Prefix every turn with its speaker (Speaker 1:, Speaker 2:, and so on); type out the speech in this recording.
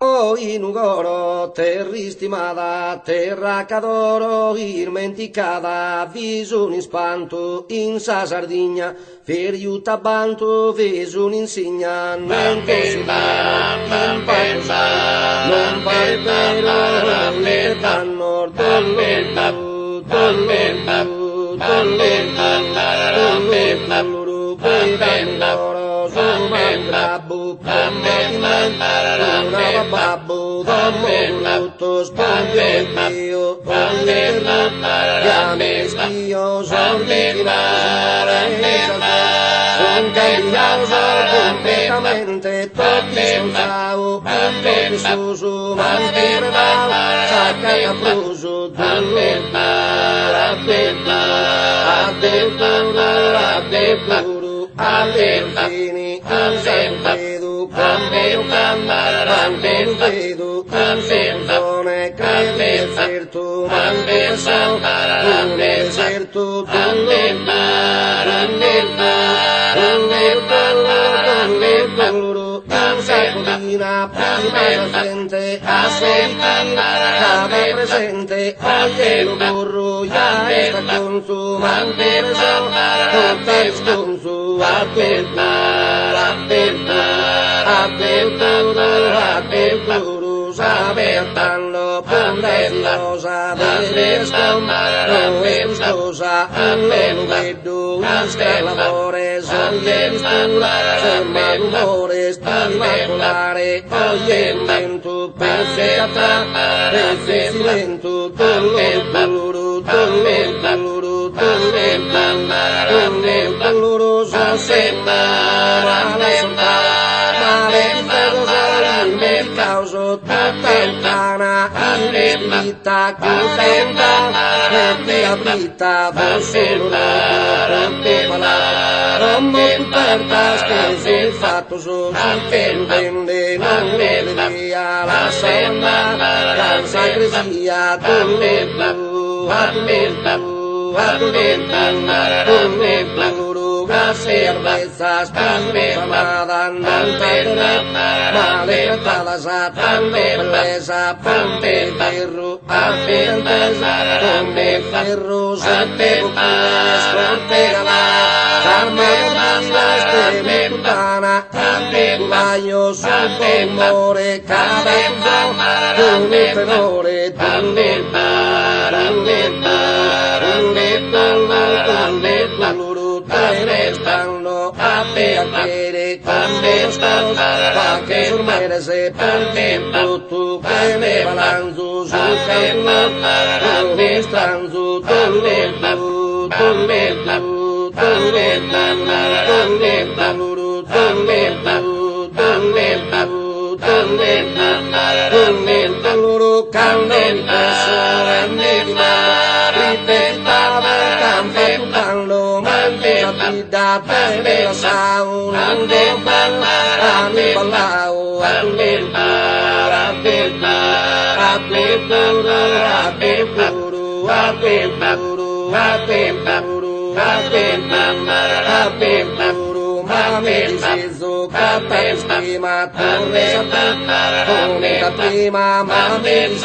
Speaker 1: Oh inugoro, terristimada, terra cadoro, irmenticada, visun in spanto, in sa Sardigna, feriuta banto, visun insigna, mento sileno, in pacosa, non pare vero, le tanno, dollu, dollu, dollu, pedamoro, sumandrabu, una babbo, dammo spondeo, Io sono cambiato completamente, tutti scusavo, tutti scuso, ma non provavo, sacca capruso, fini, vedo, vedo, zone, credo deserto, un deserto, Sacolina, prima la gente, a solitina, cade presente, lo corro, ya sta consumante, tutta il sconso, aperturo, sabertanlo, ponderosa, non è gustosa, non vedo, una stella l'amore, soglie di stura, sembra l'umore, immacolare, oglie il vento, perfetta, silento, doloroso sembra la sontana, male causo tutta lontana, inespita, contenta, e abrita, solo Rommo coperta, speso il fatto solo, vende, non vede via la sonna, la sagresia, la cerveza, spamada, non perdere, male la sata, bellezza, ponte ferro, appentesa, come ferro, sette bucine, scortegala, Carme puttana, bagno sul amore, cada con il tenore, restando a piacere, quando sta, che ormai se per tutto che ne balanzo sul campo, che stanzo, prima, torre sapere, come prima, ma mi